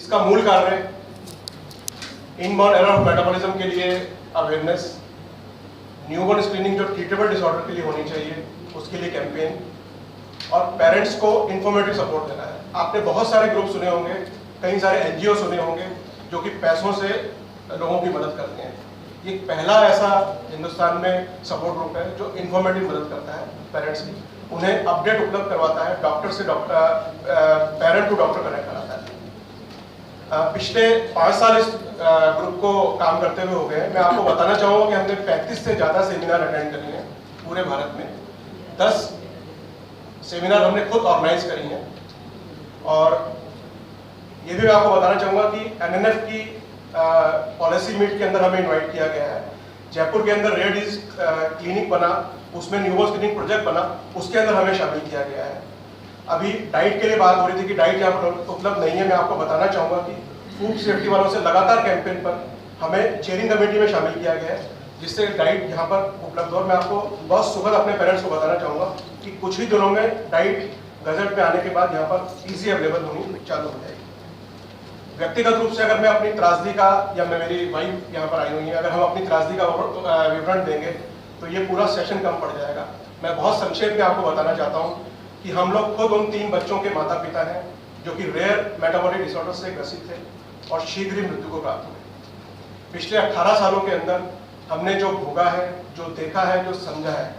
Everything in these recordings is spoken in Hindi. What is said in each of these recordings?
इसका मूल कार्य इनबॉर्न एरर ऑफ मेटाबॉलिज्म के लिए अवेयरनेस, न्यूबॉर्न स्क्रीनिंग जो ट्रीटेबल डिसऑर्डर के लिए होनी चाहिए उसके लिए कैंपेन, और पेरेंट्स को इंफॉर्मेटिव सपोर्ट देना है। आपने बहुत सारे ग्रुप सुने होंगे, कई सारे एनजीओ सुने होंगे जो कि पैसों से लोगों की मदद करते हैं। ये पहला ऐसा हिंदुस्तान में सपोर्ट ग्रुप है जो इंफॉर्मेटिव मदद करता है पेरेंट्स की, उन्हें अपडेट उपलब्ध करवाता है, डॉक्टर से पेरेंट टू डॉक्टर कनेक्ट कराता है। पिछले 5 साल इस ग्रुप को काम करते हुए हो गए हैं। मैं आपको बताना चाहूँगा कि हमने 35 से ज़्यादा सेमिनार अटेंड करे हैं पूरे भारत में। 10 सेमिनार हमने खुद ऑर्गेनाइज करी हैं, और ये भी मैं आपको बताना चाहूँगा कि एनएनएफ की पॉलिसी मीट के अंदर हमें इनवाइट किया गया है। जयपुर के अंदर रेयर डिजीज क्लिनिक बना, उसमें न्यूबॉर्न स्क्रीनिंग प्रोजेक्ट बना, उसके अंदर हमें शामिल किया गया है। अभी डाइट के लिए बात हो रही थी कि डाइट यहाँ पर उपलब्ध नहीं है। मैं आपको बताना चाहूँगा कि फूड सेफ्टी वालों से लगातार कैंपेन पर हमें चेयरिंग कमेटी में शामिल किया गया है, जिससे डाइट यहाँ पर उपलब्ध हो। और मैं आपको बहुत सुखद अपने पेरेंट्स को बताना चाहूँगा कि कुछ ही दिनों में डाइट गजट में आने के बाद यहाँ पर ईजी अवेलेबल होनी चालू हो जाएगी। व्यक्तिगत रूप से अगर मैं अपनी त्रासदी का, या मैं मेरी वाइफ यहाँ पर आई हुई है, अगर हम अपनी त्रासदी का विवरण देंगे तो ये पूरा सेशन कम पड़ जाएगा। मैं बहुत संक्षेप में आपको बताना चाहता हूँ कि हम लोग खुद उन 3 बच्चों के माता पिता हैं जो कि रेयर मेटाबॉलिक डिसऑर्डर से ग्रसित थे और शीघ्र ही मृत्यु को प्राप्त हुए। पिछले 18 सालों के अंदर हमने जो भोगा है, जो देखा है, जो समझा है,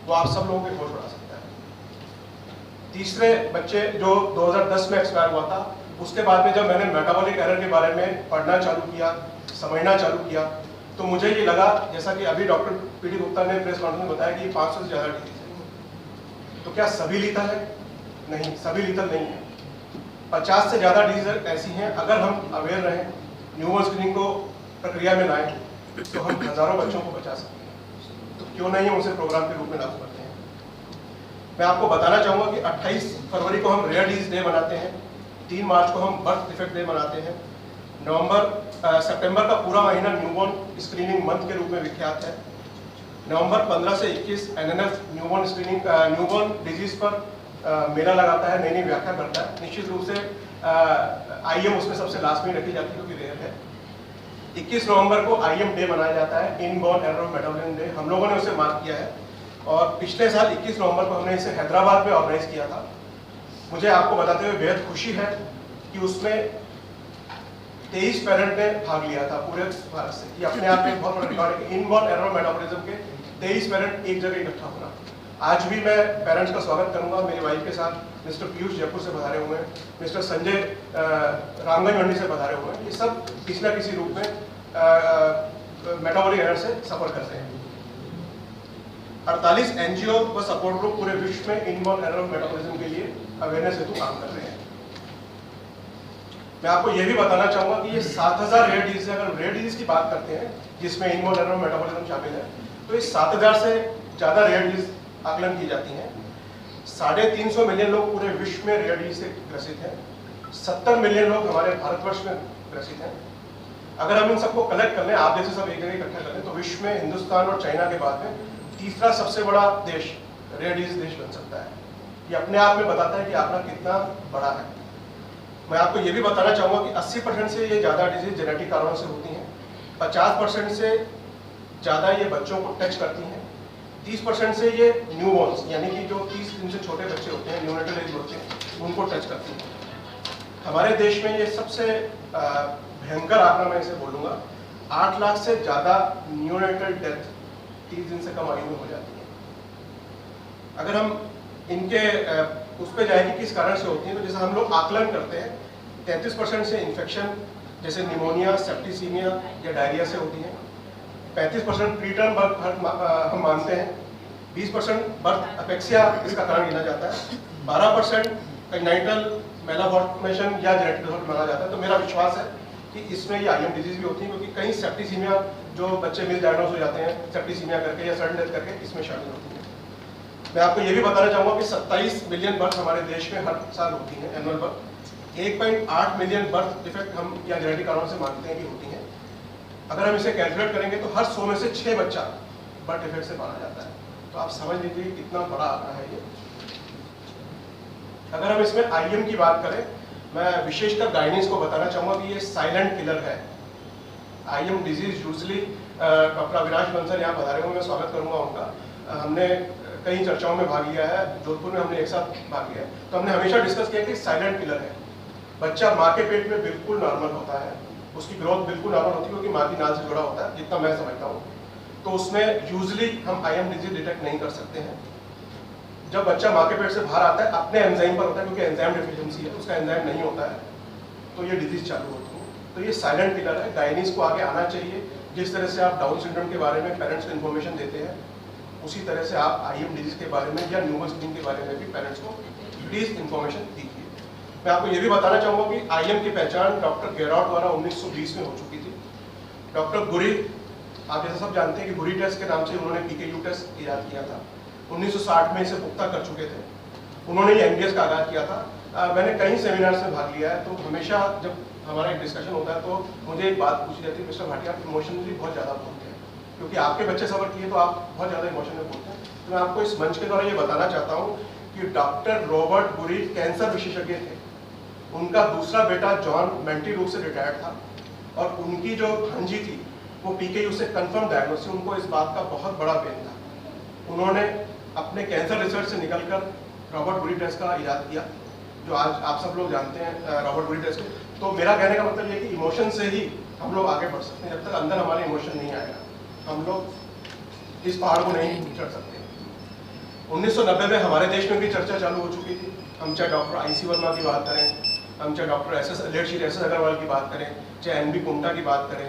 वो आप सब लोगों के होश उड़ा सकता है। तीसरे बच्चे जो 2010 में एक्सपायर हुआ था, उसके बाद में जब मैंने मेटाबॉलिक एरर के बारे में पढ़ना चालू किया, समझना चालू किया, तो मुझे ये लगा, जैसा कि अभी डॉक्टर पीडी गुप्ता ने प्रेस कॉन्फ्रेंस में बताया कि 500 से ज़्यादा डिजीज है। तो क्या सभी लीथल है? नहीं, सभी लीथल नहीं है। 50 से ज़्यादा डिजीज ऐसी हैं। अगर हम अवेयर रहें, न्यूबॉर्न स्क्रीनिंग को प्रक्रिया में लाएं, तो हम हज़ारों बच्चों को बचा सकते हैं। तो क्यों नहीं हम उसे प्रोग्राम के रूप में लागू करते हैं। मैं आपको बताना चाहूँगा कि 28 फरवरी को हम रेयर डिजीज डे मनाते हैं, 3 मार्च को हम बर्थ डिफेक्ट डे मनाते हैं, सितंबर का पूरा महीना न्यूबॉर्न स्क्रीनिंग मंथ के रूप में विख्यात है। नवंबर 15 से 21 NNF newborn screening newborn disease पर मेला लगाता है, नई नई व्याख्या करता है। निश्चित रूप से आईएम उसमें सबसे लास्ट में रखी जाती है क्योंकि रेयर है। 21 नवंबर को आईएम डे मनाया जाता है, inborn error of metabolism day. हम लोगों ने उसे मार्क किया है, और पिछले साल 21 नवंबर को हमने इसे हैदराबाद में ऑर्गेनाइज किया था। मुझे आपको बताते हुए बेहद खुशी है कि उसमें 23 पेरेंट ने भाग लिया था पूरे भारत से। ये अपने आप में बहुत बड़ा रिकॉर्ड है कि इनबॉर्न एरर मेटाबॉलिज्म के 23 पेरेंट एक जगह इकट्ठा होना। आज भी मैं पेरेंट्स का स्वागत करूंगा। मेरी वाइफ के साथ मिस्टर पीयूष जयपुर से पधारे हुए हैं, मिस्टर संजय रामगंज मंडी से पधारे हुए हैं। ये सब किसी न किसी रूप में मेटाबॉलिक एरर से सफर करते हैं। 48 एनजीओ व सपोर्ट ग्रुप पूरे विश्व में इनबॉर्न एरर मेटाबॉलिज्म के लिए अवेयरनेस हेतु काम कर रहे हैं। मैं आपको यह भी बताना चाहूंगा कि ये 7000 रेयर डिजीज है। अगर रेयर डिजीज की बात करते हैं जिसमें इनबॉर्न एरर मेटाबॉलिज्म शामिल है, तो इस 7000 से ज़्यादा रेयर डिजीज आकलन की जाती हैं। 350 मिलियन लोग पूरे विश्व में रेयर डिजीज से ग्रसित हैं। 70 मिलियन लोग हमारे भारतवर्ष में ग्रसित हैं। अगर हम इन सबको कलेक्ट कर लें, आप जैसे सब एक जगह इकट्ठा कर लें, तो विश्व में हिंदुस्तान और चाइना के बाद में तीसरा सबसे बड़ा देश रेयर डिजीज देश बन सकता है। ये अपने आप में बताता है कि आंकड़ा कितना बड़ा है। मैं आपको ये भी बताना चाहूँगा कि 80% से ये ज़्यादा डिजीज जेनेटिक कारणों से होती हैं, 50% से ज़्यादा ये बच्चों को टच करती हैं, 30% से ये न्यूबॉर्न्स यानी कि जो 30 दिन से छोटे बच्चे होते हैं, न्यूनेटल एज होते हैं, उनको टच करती हैं। हमारे देश में ये सबसे भयंकर आंकड़ा मैं इसे बोलूँगा, 8 लाख से ज़्यादा न्यूनेटल डेथ 30 दिन से कम आयु में हो जाती है। अगर हम इनके उस पर जाए कि किस कारण से होती है, तो जैसे हम लोग आकलन करते हैं, 33% से इन्फेक्शन जैसे निमोनिया, सेप्टिसीमिया या डायरिया से होती है। 35% प्रीटर्म बर्थ हम मानते हैं। 20% बर्थ अपेक्सिया इसका कारण गिना जाता है। 12% कंजाइटल मैलाफॉर्मेशन या जेनेटिक डिसऑर्डर माना जाता है। तो मेरा विश्वास है कि इसमें ये आईएम डिजीज भी होती है, क्योंकि कई सेप्टिसीमिया जो बच्चे मिस डायग्नोज हो जाते हैं सेप्टिसीमिया करके या सडन डेथ करके, इसमें शामिल होती है। मैं आपको ये भी बताना चाहूँगा कि 27 मिलियन बर्थ हमारे देश में हर साल होती हैं, annual birth. 1.8 million birth defect हम या जेनेटिक कारणों से मानते हैं कि होती हैं। अगर हम इसे कैलकुलेट करेंगे तो हर 100 में से 6 बच्चा बर्थ डिफेक्ट से माना जाता है। तो आप समझ लीजिए कितना बड़ा आंकड़ा है ये। अगर हम इसमें आईएम की बात करें, मैं विशेषकर गाइनीज को बताना चाहूँगा कि ये साइलेंट किलर है। IM disease usually doctor Avinash Bansal यहाँ पधारे हुए, मैं स्वागत करूँगा उनका। हमने कई चर्चाओं में भाग लिया है, जोधपुर में हमने एक साथ भाग लिया है, तो हमने हमेशा डिस्कस किया कि साइलेंट किलर है। बच्चा माँ के पेट में बिल्कुल नॉर्मल होता है, उसकी ग्रोथ बिल्कुल नॉर्मल होती है क्योंकि माँ की नाल से जुड़ा होता है, जितना मैं समझता हूँ। तो उसमें यूजली हम IM डिजीज डिटेक्ट नहीं कर सकते हैं। जब बच्चा माँ के पेट से बाहर आता है अपने एंजाइम पर होता है, क्योंकि एंजाइम डेफिशिएंसी है, उसका एंजाइम नहीं होता है, तो ये डिजीज चालू होती है। तो ये साइलेंट किलर है। गाइनीज को आगे आना चाहिए। जिस तरह से आप डाउन सिंड्रोम के बारे में पेरेंट्स को इन्फॉर्मेशन देते हैं, उसी तरह से आप IM डिजीज के बारे में या न्यूबॉर्न स्क्रीनिंग के बारे में भी पेरेंट्स को प्लीज इन्फॉर्मेशन दीजिए। मैं आपको ये भी बताना चाहूँगा कि IM की पहचान डॉक्टर गेरॉट द्वारा 1920 में हो चुकी थी। डॉक्टर गुरी, आप जैसा सब जानते हैं कि गुरी टेस्ट के नाम से उन्होंने PKU टेस्ट ईजाद किया था। 1960 में इसे पुख्ता कर चुके थे। उन्होंने ये MDS का आगाज किया था। मैंने कई सेमिनार्स में भाग लिया है, तो हमेशा जब हमारा एक डिस्कशन होता है तो मुझे एक बात पूछी जाती है, मिस्टर भाटिया आप इमोशनली बहुत ज़्यादा बोलते हैं, क्योंकि आपके बच्चे सफ़र किए तो आप बहुत ज़्यादा इमोशनल बोलते हैं। तो मैं आपको इस मंच के द्वारा ये बताना चाहता हूँ कि डॉक्टर रॉबर्ट गुरी कैंसर विशेषज्ञ थे। उनका दूसरा बेटा जॉन मेंटली रूप से रिटायर्ड था, और उनकी जो भांजी थी वो PKU से कंफर्म डायग्नोस थी। उनको इस बात का बहुत बड़ा पेन था। उन्होंने अपने कैंसर रिसर्च से निकलकर रॉबर्ट गुरी टेस्ट का इजाद किया, जो आज आप सब लोग जानते हैं रॉबर्ट गुरी टेस्ट। तो मेरा कहने का मतलब ये कि इमोशन से ही हम लोग आगे बढ़ सकते हैं। जब तक अंदर हमारे इमोशन नहीं आएगा, हम लोग इस पहाड़ को नहीं चढ़ सकते। 1990 में हमारे देश में भी चर्चा चालू हो चुकी थी। हम चाहे डॉक्टर IC वर्मा की बात करें, हम चाहे डॉक्टर SS अग्रवाल की बात करें, चाहे NB कुंटा की बात करें।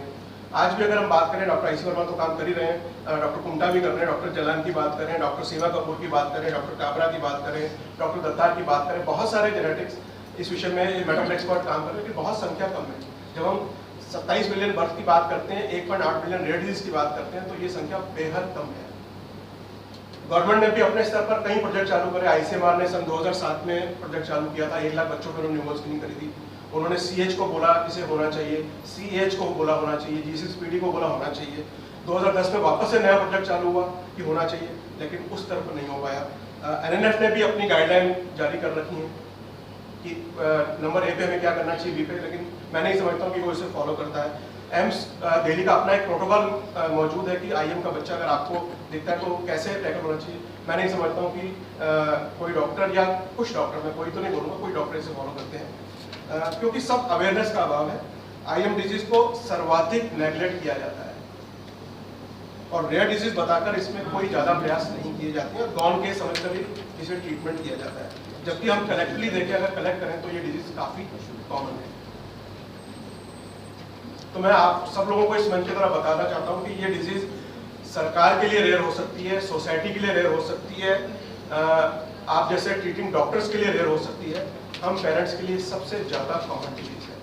आज भी अगर हम बात करें, डॉक्टर IC वर्मा तो काम कर ही रहे हैं, डॉक्टर कुंटा भी कर रहे हैं, डॉक्टर जलान की बात करें, डॉक्टर सीमा कपूर की बात करें, डॉक्टर काबरा की बात करें, डॉक्टर दत्तार की बात करें, बहुत सारे जेनेटिक्स इस विषय में मेडिकल एक्सपर्ट काम कर रहे हैं, लेकिन बहुत संख्या कम है। जब हम 27 मिलियन बर्थ की बात करते हैं, 1.8 मिलियन रेयर डिजीज की बात करते हैं, तो ये संख्या बेहद कम है। गवर्नमेंट ने भी अपने स्तर पर कई प्रोजेक्ट चालू करे। ICMR ने सन 2007 में प्रोजेक्ट चालू किया था, 1 लाख बच्चों पर न्यूबॉर्न स्क्रीनिंग करी थी। उन्होंने CH को बोला इसे होना चाहिए, CH को बोला होना चाहिए, G6PD को बोला होना चाहिए। 2010 में वापस से नया प्रोजेक्ट चालू हुआ कि होना चाहिए, लेकिन उस स्तर पर नहीं हो पाया। NNF ने भी अपनी गाइडलाइन जारी कर रखी है कि नंबर A पे हमें क्या करना चाहिए, B पे, लेकिन मैं नहीं समझता हूँ कि वो इसे फॉलो करता है। एम्स दिल्ली का अपना एक प्रोटोकॉल मौजूद है कि IM का बच्चा अगर आपको दिखता है तो कैसे टैकल होना चाहिए। मैं नहीं समझता हूँ कि कोई डॉक्टर या कुछ डॉक्टर, मैं कोई तो नहीं बोलूँगा, कोई डॉक्टर इसे फॉलो करते हैं, क्योंकि सब अवेयरनेस का अभाव है। IM डिजीज को सर्वाधिक नेग्लेक्ट किया जाता है और रेयर डिजीज बताकर इसमें कोई ज़्यादा प्रयास नहीं किए जाते हैं, और गॉन केस समझकर ही इसे ट्रीटमेंट किया जाता है। जबकि हम कलेक्टिवली देखें, अगर कलेक्ट करें तो ये डिजीज काफ़ी कॉमन है। तो मैं आप सब लोगों को इस मंच की तरह बताना चाहता हूँ कि ये डिजीज सरकार के लिए रेयर हो सकती है, सोसाइटी के लिए रेयर हो सकती है, आप जैसे ट्रीटिंग डॉक्टर्स के लिए रेयर हो सकती है, हम पेरेंट्स के लिए सबसे ज़्यादा कॉमन डिजीज है।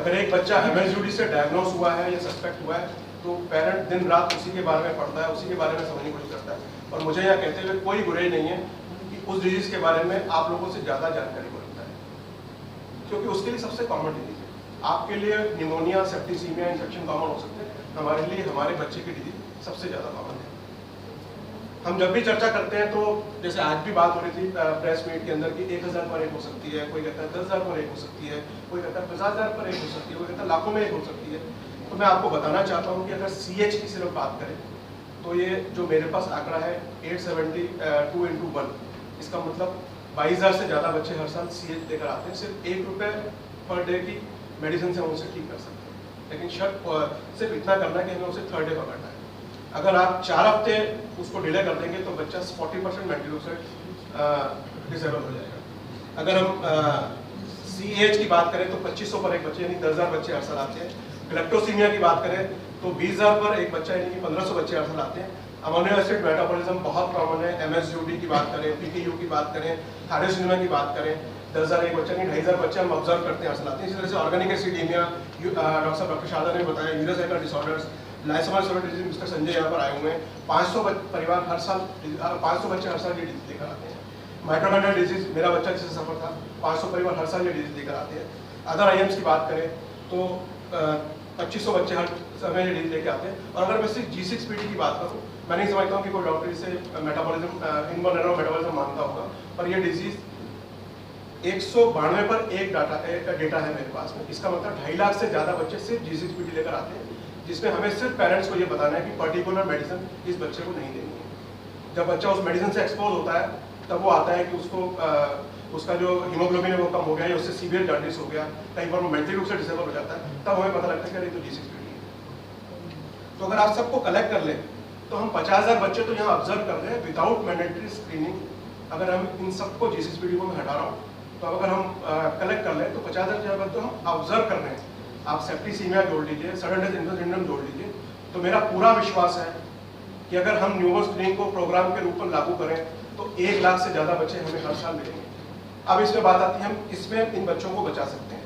अगर एक बच्चा MSUD से डायग्नोस हुआ है या सस्पेक्ट हुआ है, तो पेरेंट दिन रात उसी के बारे में पढ़ता है, उसी के बारे में समझने की कोशिश करता है। और मुझे यहाँ कहते हुए कोई बुराई नहीं है कि उस डिजीज के बारे में आप लोगों से ज़्यादा जानकारी को रखता है, क्योंकि उसके लिए सबसे कॉमन डिजीज है। आपके लिए निमोनिया, सेप्टिसीमिया, इन्फेक्शन कॉमन हो सकते हैं, हमारे लिए हमारे बच्चे की डिजीज सबसे ज़्यादा कॉमन है। हम जब भी चर्चा करते हैं तो जैसे आज भी बात हो रही थी प्रेस मीट के अंदर कि 1000 पर एक हो सकती है, कोई कहता है 10,000 पर एक हो सकती है, कोई कहता है 50,000 पर एक हो सकती है, कोई कहता है लाखों में एक हो सकती है। तो मैं आपको बताना चाहता हूँ कि अगर CH की सिर्फ बात करें तो ये जो मेरे पास आंकड़ा है 872 × 1, इसका मतलब 22,000 से ज़्यादा बच्चे हर साल CH लेकर आते हैं। सिर्फ ₹1 पर डे की मेडिसिन से हम उसे ठीक कर सकते हैं, लेकिन शर्त सिर्फ इतना करना है कि हमें उसे 3rd डे पकड़ना है। अगर आप 4 हफ्ते उसको डिले कर देंगे तो बच्चा 40% मेंटल रूप से डिसेबल हो जाएगा। अगर हम CH की बात करें तो 2500 पर एक बच्चे यानी 10,000 बच्चे हर साल आते हैं। ग्लेप्टोसीमिया की बात करें तो 20,000 पर एक बच्चा यानी कि 1500 बच्चे हर साल आते हैं। अमोनियो एसिड मेटाबॉलिज्म बहुत कॉमन है। MSUD की बात करें, PKU की बात करें, थायरोसिनेमा की बात करें, 10,000 एक बच्चा नहीं 2,500 बच्चे हम ऑब्जर्व करते हैं हर साल आते हैं। इसी तरह से ऑर्गेनिक एसिडीमिया, डॉक्टर शारदा ने बताया, यूरोसाइकल डिसऑर्डर्स, लाइसोमाइल डिजीज, मिस्टर संजय यहाँ पर आए हुए हैं। 500 परिवार हर साल 500 बच्चे हर साल ये डिजीज लेकर आते हैं। माइक्रोमेंटल डिजीज, मेरा बच्चा जिससे सफर था, 500 परिवार हर साल ये डिजीज लेकर आते हैं। अदर IMs की बात करें तो 2500 बच्चे हर समय ये डिजीज लेकर आते हैं। और अगर मैं सिर्फ G6PD की बात करूँ, मैं नहीं समझता हूँ कि कोई डॉक्टर इसे मेटाबॉलिज्म, इनबॉर्न एरर मेटाबॉलिज्म मानता होगा, पर यह डिजीज 192 पर एक डेटा है मेरे पास में। इसका मतलब 2.5 लाख से ज़्यादा बच्चे सिर्फ G6PD लेकर आते हैं, जिसमें हमें सिर्फ पेरेंट्स को ये बताना है कि पर्टिकुलर मेडिसिन इस बच्चे को नहीं देनी है। जब बच्चा उस मेडिसिन से एक्सपोज होता है तब वो आता है कि उसका जो हीमोग्लोबिन है वो कम हो गया, या उससे सीवियर जॉन्डिस हो गया, कई बार वो मेंटली रूप से डिसेबल हो जाता है, तब हमें पता लगता है कि अरे तो G6PD है। तो अगर आप सबको कलेक्ट कर लें तो हम 50,000 बच्चे तो यहाँ ऑब्जर्व कर रहे हैं विदाउट मैंडेटरी स्क्रीनिंग। अगर हम इन सबको G6PD को मैं हटा रहा हूँ, तो अगर हम कलेक्ट कर लें तो 50,000 बच्चे तो हम ऑब्जर्व कर रहे हैं। आप सेप्टिसीमिया जोड़ लीजिए, सडन डेथ इन्फेक्शन सिंड्रोम जोड़ लीजिए, तो मेरा पूरा विश्वास है कि अगर हम न्यूबॉर्न स्क्रीनिंग को प्रोग्राम के रूप में लागू करें तो 1 लाख से ज़्यादा बच्चे हमें हर साल मिलेंगे। अब इसमें बात आती है हम किसमें इन बच्चों को बचा सकते हैं।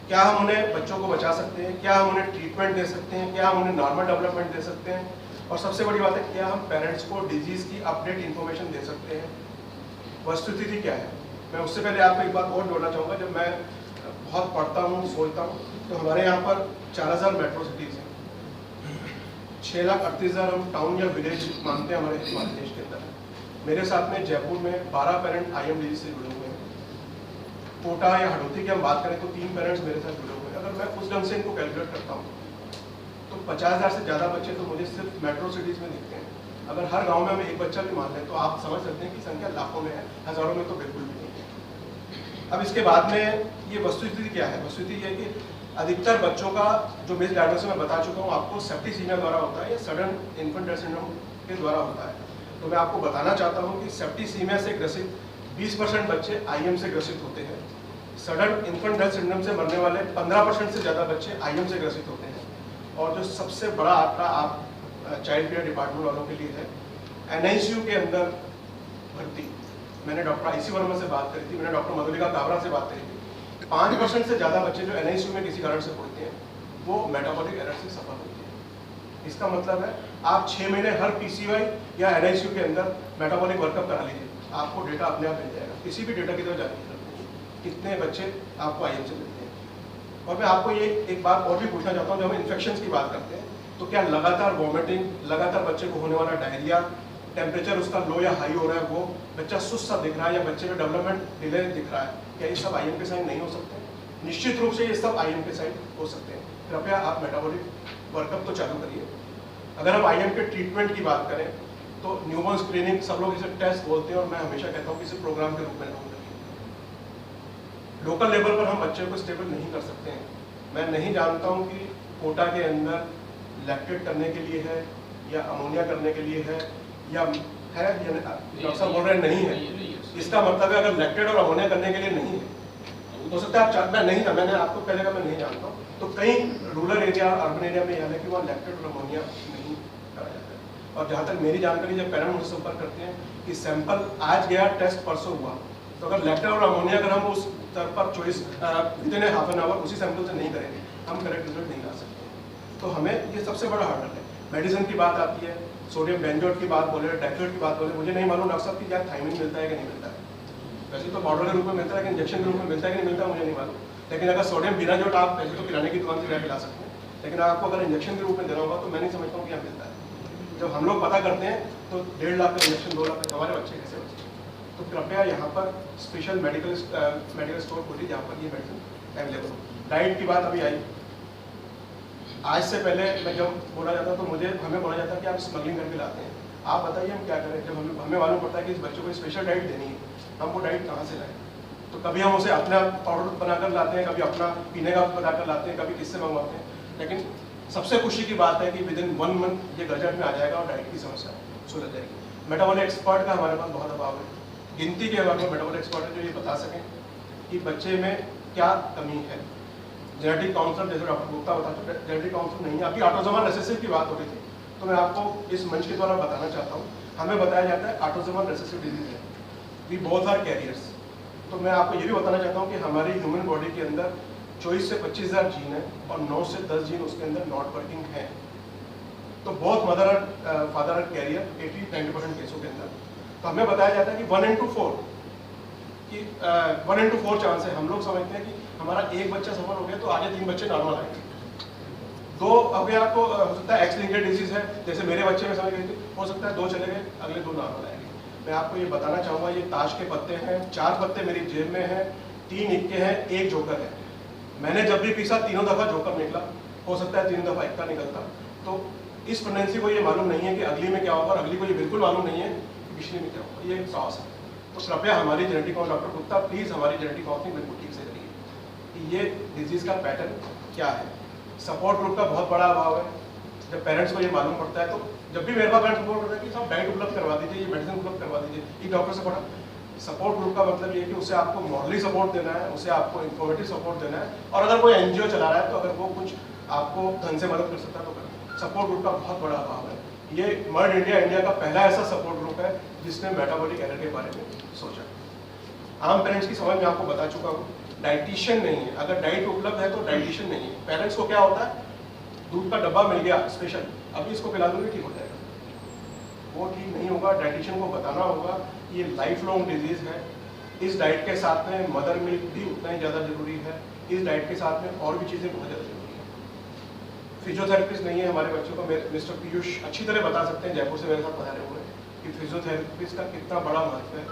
क्या हम उन्हें बच्चों को बचा सकते हैं, क्या हम उन्हें ट्रीटमेंट दे सकते हैं, क्या हम उन्हें नॉर्मल डेवलपमेंट दे सकते हैं, और सबसे बड़ी बात है क्या हम पेरेंट्स को डिजीज़ की अपडेट इन्फॉर्मेशन दे सकते हैं। वस्तुस्थिति क्या है, मैं उससे पहले आपको एक बात और जोड़ना चाहूँगा। जब मैं बहुत पढ़ता हूँ, सोचता हूँ, तो हमारे यहाँ पर 4,000 मेट्रो सिटीज़ हैं, 6,38,000 हम टाउन या विलेज मानते हैं हमारे देश के अंदर। मेरे साथ में जयपुर में 12 पेरेंट IMDG से जुड़े हुए हैं। कोटा या हडोती की हम बात करें तो 3 पेरेंट्स मेरे साथ जुड़े हुए हैं। अगर मैं उस ढंग से इनको कैलकुलेट करता हूँ तो 50,000 से ज़्यादा बच्चे तो मुझे सिर्फ मेट्रो सिटीज़ में दिखते हैं। अगर हर गांव में हम एक बच्चा भी मान लें तो आप समझ सकते हैं कि संख्या लाखों में है, हज़ारों में तो बिल्कुल भी नहीं है। अब इसके बाद में ये वस्तुस्थिति क्या है? वस्तुस्थिति ये है कि अधिकतर बच्चों का जो मिस डायग्नोसिस मैं बता चुका हूँ आपको, सेप्टिसीमिया द्वारा होता है या सडन इन्फेंट डेथ सिंड्रोम के द्वारा होता है। तो मैं आपको बताना चाहता हूँ कि सेप्टिसीमिया से ग्रसित 20% बच्चे IM से ग्रसित होते हैं। सडन इन्फेंट डेथ सिंड्रोम से मरने वाले 15% से ज़्यादा बच्चे IM से ग्रसित होते हैं। और जो सबसे बड़ा आंकड़ा आप चाइल्ड केयर डिपार्टमेंट वालों के लिए है, NICU के अंदर भर्ती, मैंने डॉक्टर IC वर्मा से बात करी थी, मैंने डॉक्टर मधुलिका काबरा से बात करी थी, 5% से ज़्यादा बच्चे जो NICU में किसी कारण से पड़ते हैं वो मेटाबॉलिक एरर से सफर होते हैं। इसका मतलब है आप 6 महीने हर PCY या NICU के अंदर मेटाबॉलिक वर्कअप करा लीजिए, आपको डेटा अपने आप मिल जाएगा। किसी भी डेटा की तरफ जाने की जरूरत नहीं, कितने बच्चे आपको IM से मिलते हैं। और मैं आपको ये एक बात और भी पूछना चाहता हूँ, जब हम इन्फेक्शंस की बात करते हैं तो क्या लगातार वॉमिटिंग, लगातार बच्चे को होने वाला डायरिया, टेम्परेचर उसका लो या हाई हो रहा है, वो बच्चा सुस्त सा दिख रहा है या बच्चे में डेवलपमेंट डिले दिख रहा है, क्या ये सब IM के साइन नहीं हो सकते? निश्चित रूप से ये सब IM के साइन हो सकते हैं। कृपया आप मेटाबॉलिक वर्कअप तो चालू करिए। अगर हम IM के ट्रीटमेंट की बात करें तो न्यूबॉर्न स्क्रीनिंग, सब लोग इसे टेस्ट बोलते हैं और मैं हमेशा कहता हूँ कि इसे प्रोग्राम के रूप में लागू करिए। लोकल लेवल पर हम बच्चे को स्टेबल नहीं कर सकते हैं। मैं नहीं जानता हूँ कि कोटा के अंदर लैक्टेट करने के लिए है या अमोनिया करने के लिए है या डॉक्टर साहब बोल रहे हैं नहीं है। इसका मतलब है अगर लैक्टेट और अमोनिया करने के लिए नहीं है, हो सकता है आप, मैं नहीं था, मैंने आपको पहले का मैं नहीं जानता हूँ, तो कई रूरल एरिया, अर्बन एरिया में यह है कि वहाँ लैक्टेट और अमोनिया नहीं करा जाता है। और जहाँ तक मेरी जानकारी, जब पेरेंट्स मुझसे संपर्क करते हैं कि सैंपल आज गया, टेस्ट परसों हुआ, तो अगर लैक्टेट और अमोनिया अगर हम उस स्तर पर choice within half an hour उसी सैंपल से नहीं करेंगे, हम करेक्ट रिजल्ट नहीं ला सकते। तो हमें ये सबसे बड़ा हर्डल है। मेडिसिन की बात आती है, सोडियम बेंजोएट की बात बोले, डाइक्लोरेट की बात बोले, मुझे नहीं मालूम डॉक्टर साहब कि क्या थाइमिन मिलता है कि नहीं मिलता है। वैसे तो पाउडर के रूप में मिलता है, लेकिन इंजेक्शन के रूप में मिलता है कि नहीं मिलता मुझे नहीं मालूम। लेकिन अगर सोडियम बेंजोएट आप पहले तो किराने की दुकान से जाकर ला सकते हैं, लेकिन आपको अगर इंजेक्शन के रूप में देना होगा तो मैं नहीं समझता हूँ क्या मिलता है। जब हम लोग पता करते हैं तो 1.5 लाख का इंजेक्शन, 2 लाख का, हमारे बच्चे कैसे बचे? तो कृपया यहाँ पर स्पेशल मेडिकल स्टोर खोलिए जहाँ पर ये मेडिसिन अवेलेबल हो। डाइट की बात अभी आई, आज से पहले मैं जब बोला जाता तो हमें बोला जाता कि आप स्मगलिंग करके लाते हैं। आप बताइए हम क्या करें जब हमें मालूम पड़ता है कि इस बच्चे को स्पेशल डाइट देनी है, हम वो डाइट कहाँ से लाएं? तो कभी हम उसे अपना पाउडर बनाकर लाते हैं, कभी अपना पीने का बनाकर लाते हैं, कभी किससे मंगवाते हैं। लेकिन सबसे खुशी की बात है कि विदिन 1 मंथ ये गजट में आ जाएगा और डाइट की समस्या सुलझ जाएगी। मेटाबॉलिक एक्सपर्ट का हमारे पास बहुत अभाव है, गिनती के हमारे पास मेटाबॉलिक एक्सपर्ट है जो ये बता सकें कि बच्चे में क्या कमी है। जेनेटिक काउंसलर, जैसे डॉक्टर गुप्ता बता चुके, जेनेटिक काउंसलर नहीं है। आपकी ऑटोसोमल रिसेसिव की बात हो रही थी, तो मैं आपको इस मंच के द्वारा बताना चाहता हूँ, हमें बताया जाता है ऑटोसोमल रिसेसिव डिजीज है, वी बोथ आर कैरियर्स। तो मैं आपको ये भी बताना चाहता हूँ कि हमारी ह्यूमन बॉडी के अंदर 24 से 25,000 जीन है और 9 से 10 जीन उसके अंदर नॉट वर्किंग है। तो बोथ मदर और फादर आर कैरियर 80-90% केसों के अंदर। तो हमें बताया जाता है कि 1 into 4 कि 1 into 4 चांस है। हम लोग समझते हैं कि हमारा एक बच्चा सफर हो गया तो आगे 3 बच्चे नॉर्मल आएंगे। 2 अभी आपको हो सकता है एक्स लिंक्ड डिजीज है, जैसे मेरे बच्चे में समझ गई थी, हो सकता है 2 चले गए, अगले 2 नॉर्मल आएंगे। मैं आपको ये बताना चाहूँगा, ये ताश के पत्ते हैं, 4 पत्ते मेरी जेब में हैं, 3 इक्के हैं, 1 जोकर है। मैंने जब भी पीसा तीनों दफ़ा जोकर निकला, हो सकता है तीनों दफ़ा इक्का निकलता। तो इस प्रेगनेंसी को ये मालूम नहीं है कि अगली में क्या होगा, और अगली को ये बिल्कुल मालूम नहीं है कि पिछली में क्या होगा। ये एक साहस है। तो कृपया हमारी genetic counselling, doctor Gupta please हमारी जेनेटिक काउंसलिंग बिल्कुल ठीक से करिए कि ये डिजीज़ का पैटर्न क्या है। सपोर्ट ग्रुप का बहुत बड़ा अभाव है। जब पेरेंट्स को ये मालूम पड़ता है, तो जब भी मेरे पास पेरेंट्स सपोर्ट होता है कि साहब डाइट उपलब्ध करवा दीजिए, ये मेडिसिन उपलब्ध करवा दीजिए, ये डॉक्टर से पढ़ा। सपोर्ट ग्रुप का मतलब ये है कि उसे आपको मॉरली सपोर्ट देना है, उसे आपको इंफॉर्मेटिव सपोर्ट देना है, और अगर कोई एनजीओ चला रहा है तो अगर वो कुछ आपको धन से मदद कर सकता है तो करें। सपोर्ट ग्रुप का बहुत बड़ा अभाव है। ये मर्ड इंडिया का पहला ऐसा सपोर्ट ग्रुप है जिसने मेटाबॉलिक एरर के बारे में सोचा। आम पेरेंट्स की समझ में आपको बता चुका हूँ, डाइटिशियन नहीं है। अगर डाइट उपलब्ध है तो डाइटिशियन नहीं है। पेरेंट्स को क्या होता है, दूध का डब्बा मिल गया स्पेशल, अभी इसको पिला दूंगी ठीक हो जाएगा, वो ठीक नहीं होगा। डाइटिशियन को बताना होगा ये लाइफ लॉन्ग डिजीज है, इस डाइट के साथ में मदर मिल्क भी उतना ही ज़्यादा जरूरी है, इस डाइट के साथ में और भी चीज़ें बहुत ज़्यादा जरूरी है। फिजियोथेरेपिस्ट नहीं है हमारे बच्चों को, मिस्टर पीयूष अच्छी तरह बता सकते हैं, जयपुर से मेरे साथ पधारे हुए कि फिजियोथेरेपिस्ट का कितना बड़ा महत्व है,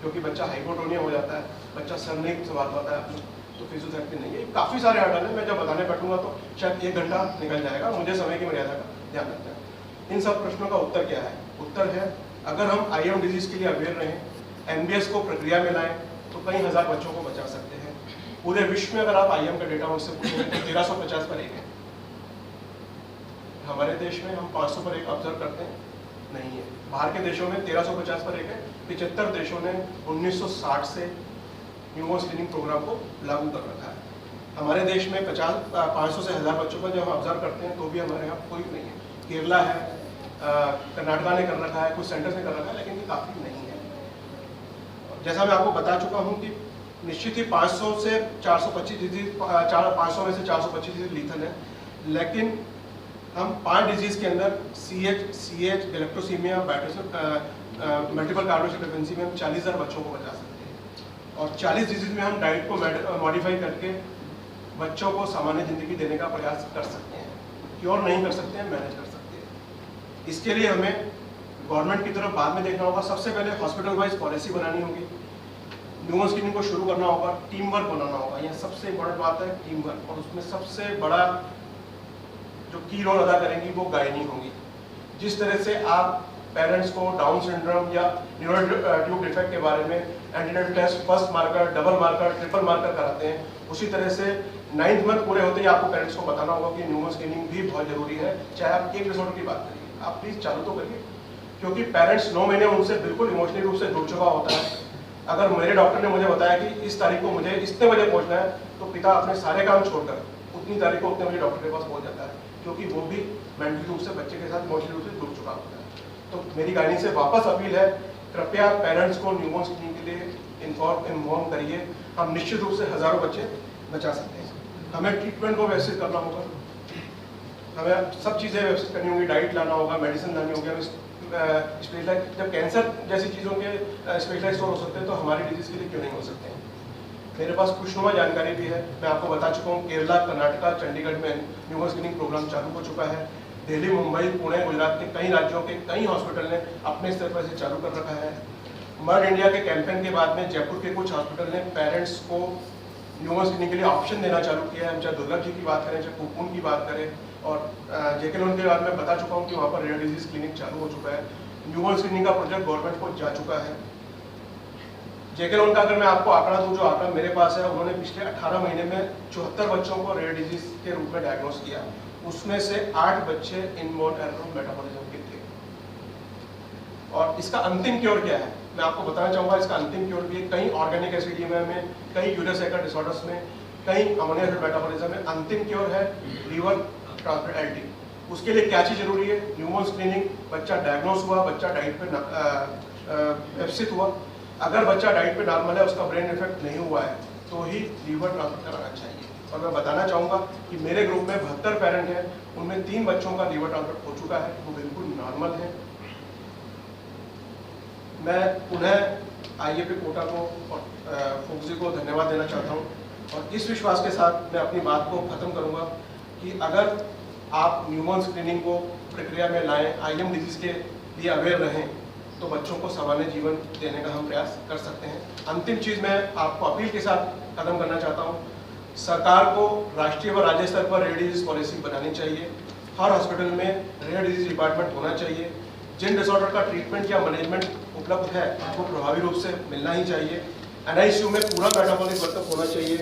क्योंकि बच्चा हाइपोटोनिया हो जाता है, बच्चा सर नहीं संभाल पाता है अपनी, तो फिजियोथेरेपी नहीं है। काफ़ी सारे हर्डल हैं, मैं जब बताने बैठूंगा तो शायद 1 घंटा निकल जाएगा, मुझे समय की मर्यादा का ध्यान रखना है। इन सब प्रश्नों का उत्तर क्या है? उत्तर है, अगर हम IM डिजीज़ के लिए अवेयर रहें, NBS को प्रक्रिया में लाएं, तो कई हज़ार बच्चों को बचा सकते हैं। पूरे विश्व में अगर आप IM का डेटा मुझसे पूछेंगे तो 1350 पर 1 है। हमारे देश में हम 500 पर 1 ऑब्जर्व करते हैं, नहीं है। बाहर के देशों में 1350 पर 1 है। 75 देशों ने 1960 से न्यूमोन स्क्रीनिंग प्रोग्राम को लागू कर रखा है। हमारे देश में 500 से 1000 बच्चों का जब हम ऑब्जर्व करते हैं तो भी हमारे यहाँ कोई नहीं है। केरला है, कर्नाटका ने कर रखा है, कुछ सेंटर्स ने कर रखा है, लेकिन ये काफ़ी नहीं है। जैसा मैं आपको बता चुका हूँ कि निश्चित ही 500 से 425 डिजीज, 500 में से 425 डिजीज लीथल है, लेकिन हम 5 डिजीज़ के अंदर CH, गैलेक्टोसीमिया, मल्टीपल कार्डियोसेप्टिक डेफिशिएंसी में हम 40,000 बच्चों को बचा सकते हैं। और 40 डिजीज़ में हम डाइट को मॉडिफाई करके बच्चों को सामान्य जिंदगी देने का प्रयास कर सकते हैं। क्योर नहीं कर सकते हैं, मैनेज कर सकते हैं। इसके लिए हमें गवर्नमेंट की तरफ बाद में देखना होगा। सबसे पहले हॉस्पिटल वाइज पॉलिसी बनानी होगी, न्यूमोन स्क्रीनिंग को शुरू करना होगा, टीम वर्क बनाना होगा। यह सबसे इम्पोर्टेंट बात है, टीम वर्क। और उसमें सबसे बड़ा जो की रोल अदा करेंगी वो गायनी होंगी। जिस तरह से आप पेरेंट्स को डाउन सिंड्रोम या न्यूरल ट्यूब डिफेक्ट के बारे में antenatal test, first marker, double marker, triple marker कराते हैं, उसी तरह से 9th मंथ पूरे होते ही आपको पेरेंट्स को बताना होगा कि न्यूमोन स्क्रीनिंग भी बहुत जरूरी है। चाहे आप एक डिसऑर्डर की बात करिए, आप प्लीज चालू तो करिए, क्योंकि पेरेंट्स 9 महीने उनसे बिल्कुल इमोशनली रूप से जुड़ चुका होता है। अगर मेरे डॉक्टर ने मुझे बताया कि इस तारीख को मुझे इतने बजे पहुंचना है, तो पिता अपने सारे काम छोड़कर उतनी तारीख को उतने बजे डॉक्टर के पास पहुंच जाता है, क्योंकि वो भी मेंटली रूप से बच्चे के साथ इमोशनली रूप से जुड़ चुका होता है। तो मेरी गाइनी से वापस अपील है, कृपया पेरेंट्स को न्यूमोन स्क्रीनिंग के लिए इन्फॉर्म करिए। हम निश्चित रूप से हजारों बच्चे बचा सकते हैं। हमें ट्रीटमेंट को व्यवस्थित करना होगा, हमें सब चीज़ें व्यवस्थित करनी होंगी, डाइट लाना होगा, मेडिसिन लानी होगी, स्पेशलाइज। जब कैंसर जैसी चीज़ों के स्पेशलाइज स्टोर हो सकते हैं तो हमारी डिजीज़ के लिए क्यों नहीं हो सकते हैं? मेरे पास खुशनुमा जानकारी भी है। मैं आपको बता चुका हूँ, केरला, कर्नाटका, चंडीगढ़ में न्यूमोन स्क्रीनिंग प्रोग्राम चालू हो चुका है। दिल्ली, मुंबई, पुणे, गुजरात के कई राज्यों के कई हॉस्पिटल ने अपने स्तर पर इसे चालू कर रखा है। मर्ड इंडिया के कैंपेन के बाद में जयपुर के कुछ हॉस्पिटल ने पेरेंट्स को न्यूमोन स्क्रीनिंग के लिए ऑप्शन देना चालू किया है। हम चाहे दुर्लभ जी की बात करें, चाहे कुकुन की बात करें, और जेके लोन के बाद में बता चुका हूँ कि वहाँ पर रेयर डिजीज क्लिनिक चालू हो चुका है। न्यूमोन स्क्रीनिंग का प्रोजेक्ट गवर्नमेंट को जा चुका है। जेके लोन का अगर मैं आपको आंकड़ा दूँ, जो आंकड़ा मेरे पास है, उन्होंने पिछले 18 महीने में 74 बच्चों को रेयर डिजीज के रूप में डायग्नोस किया। उसमें से 8 बच्चे इनबॉर्न एरर मेटाबॉलिज्म के थे। और इसका अंतिम क्योर क्या है मैं आपको बताना चाहूँगा। इसका अंतिम क्योर भी है, कई ऑर्गेनिक एसिडियमा में, कई यूरिक डिसऑर्डर्स में, कई अमोनिया एसिड मेटाबॉलिज्म में अंतिम क्योर है लीवर ट्रांसफर एल्टी। उसके लिए क्या चीज़ जरूरी है? न्यूमोन स्क्रीनिंग, बच्चा डायग्नोस हुआ, बच्चा डाइट पे एब्सिट हुआ। अगर बच्चा डाइट पे नॉर्मल है, उसका ब्रेन इफेक्ट नहीं हुआ है, तो ही लीवर ट्रांसफर कराना चाहिए। और मैं बताना चाहूँगा कि मेरे ग्रुप में 72 पेरेंट हैं, उनमें 3 बच्चों का लीवर ट्रांसफर हो चुका है, वो बिल्कुल नॉर्मल है। मैं पुनः IAP कोटा को और फोक्सी को धन्यवाद देना चाहता हूँ, और इस विश्वास के साथ मैं अपनी बात को खत्म करूँगा कि अगर आप न्यूमोन स्क्रीनिंग को प्रक्रिया में लाएं, IM डिजीज़ के लिए अवेयर रहें, तो बच्चों को सामान्य जीवन देने का हम प्रयास कर सकते हैं। अंतिम चीज़ मैं आपको अपील के साथ खत्म करना चाहता हूँ, सरकार को राष्ट्रीय व राज्य स्तर पर रेयर डिजीज पॉलिसी बनानी चाहिए। हर हॉस्पिटल में रेयर डिजीज डिपार्टमेंट होना चाहिए। जिन डिसऑर्डर का ट्रीटमेंट या मैनेजमेंट उपलब्ध है वो प्रभावी रूप से मिलना ही चाहिए। NICU में पूरा मेटाबॉलिक वर्कअप होना चाहिए।